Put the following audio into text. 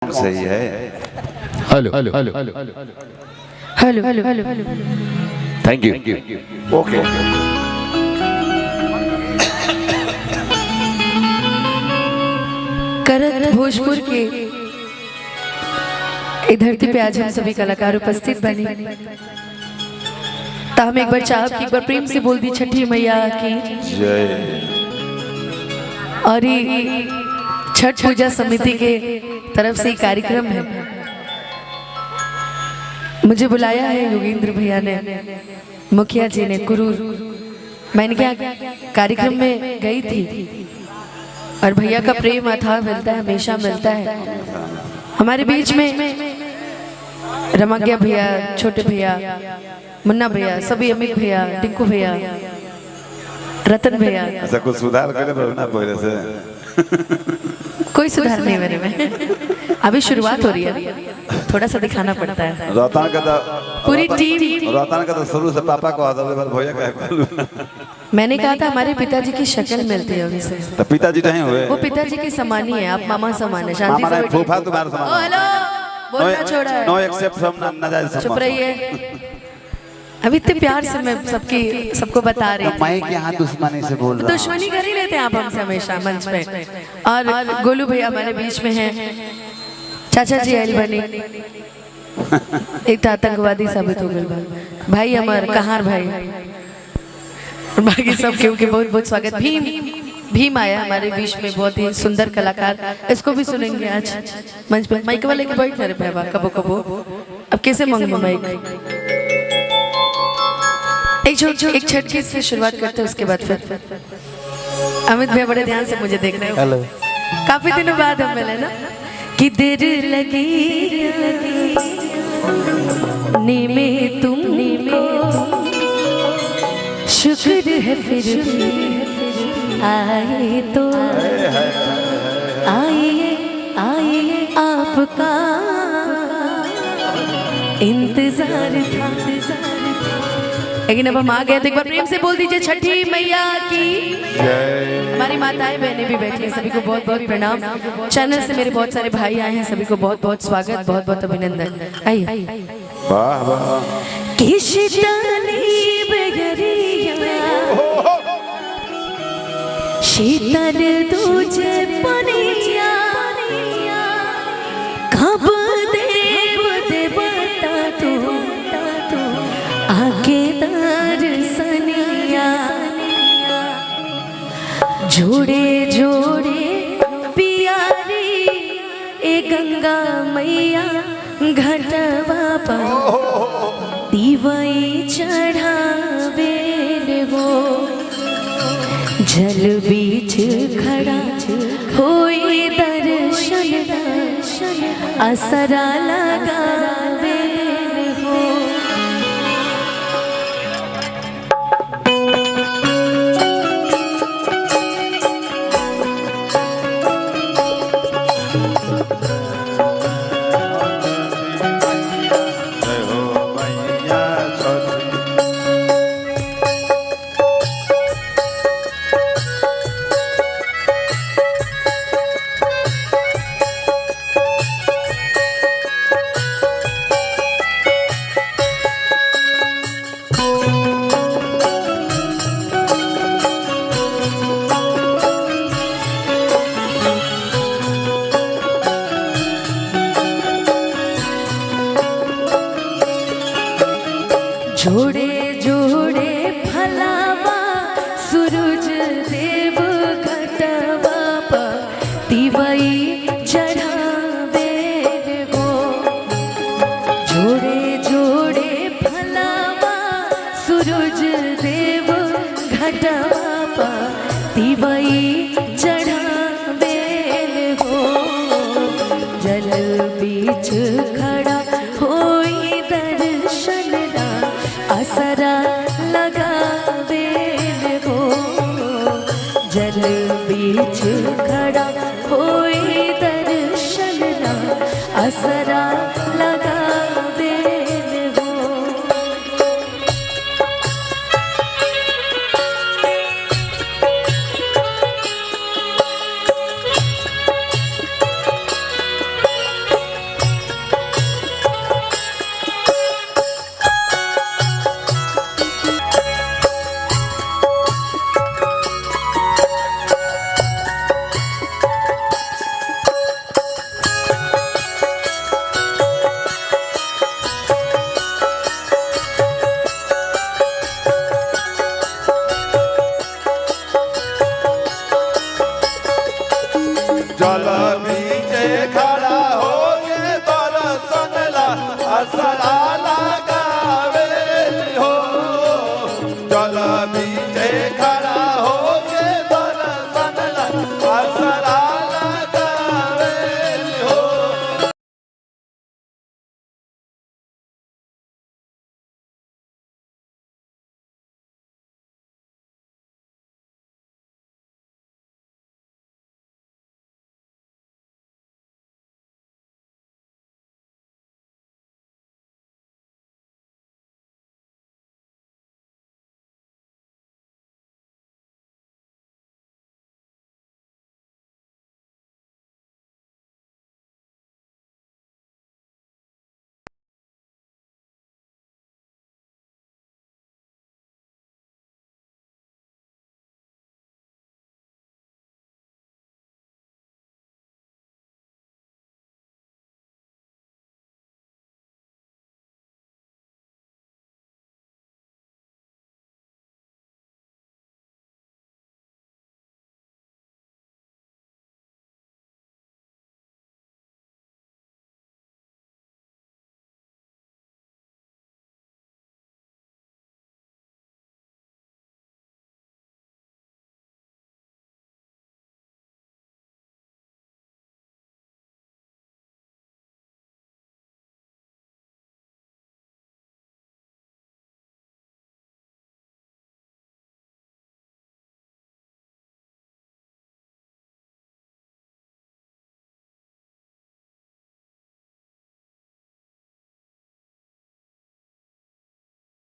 सही है। Hello hello hello hello hello hello thank you. Okay करत भोजपुर के इस धरती पे आज हम सभी कलाकार उपस्थित बने, तो हम एक बार चाहब कि एक बार प्रेम से बोल दी छठी मैया की जय। और ये छठ पूजा समिति के तरफ से कार्यक्रम है। मुझे बुलाया है योगेंद्र भैया ने, मुखिया जी ने, कुरूर। मैंने क्या कार्यक्रम में गई थी और भैया का प्रेम अथाह मिलता है, हमेशा मिलता है। हमारे बीच में रमग्या भैया, छोटे भैया, मुन्ना भैया, सभी, अमित भैया, टिंकू भैया, रतन भैया। अच्छा कुछ सुधार करे ना पहले से। कोई सुधार नहीं मेरे में, अभी शुरुआत हो रही है, थोड़ा सा दिखाना पड़ता है। रतन का तो पूरी टीम, रतन का तो शुरू से पापा को आता है, भैया का। मैंने कहा था हमारे पिताजी की शक्ल मिलती है उनसे। तो पिताजी नहीं हुए, वो पिताजी की समान ही है, आप मामा समान है। शांति से बैठिए। फूफा तुम्हारे ओ समान। हेलो, बोलना छोड़ा है, नो एक्सेप्ट फ्रॉम नाजायज। चुप रहिए। अभी इतने प्यार से मैं सबको बता रही थी। मैं यहाँ दुश्मनी से बोल रहा हूँ। दुश्मनी कर ही लेते हैं आप हमसे हमेशा मंच पे। और गोलू भैया हमारे बीच में हैं, चाचा जी आयल बने, एक आतंकवादी साबित हो गए भाई हमारे कहार भाई, बाकी सब क्योंकि बहुत बहुत स्वागत। भीम आया हमारे बीच में, बहुत ही सुंदर कलाकार, इसको भी सुनेंगे आज मंच पे। माइक वाले के बैठ मेरे पे कबो कबो, अब कैसे मांगे माइक। एक छटके से शुरुआत करते हैं, उसके बाद फिर अमित भैया बड़े ध्यान से मुझे देख रहे हैं। हेलो, काफी दिनों बाद हम मिले ना। कि देर लगी नीमे तुमको, शुक्र है फिर आए तो आइए आइए, आपका इंतजार था। लेकिन अब हम आ गए तो एक बार प्रेम से बोल दीजिए छठी मैया की जय। हमारी माताएं बहनें भी बैठी हैं, सभी को बहुत बहुत प्रणाम। चैनल से मेरे बहुत सारे भाई आए हैं, सभी को बहुत बहुत स्वागत, बहुत बहुत अभिनंदन। आइए। वाह वाह। शीतल दूजे पनिया, कब देव देवता तू आके दर्शनिया, जोड़े जोड़े पियारी ए गंगा मैया, घटवा पर दीवई चढ़ावे हो। जल बीच खड़ा होई दर्शन, असरा लगावे हो। जय हो मैया छठी। जोड़े जोड़े फलावा सूरज देव, घटवा पर दीवई चढ़ावे हो। जोड़े जोड़े फलावा सूरज देव, घटवा पर दीवई चढ़ावे हो। जल बीच खड़ा होई दर्शन, असरा लगावे हो। जल बीच खड़ा होई दर्शन, असरा लगावे हो। सदा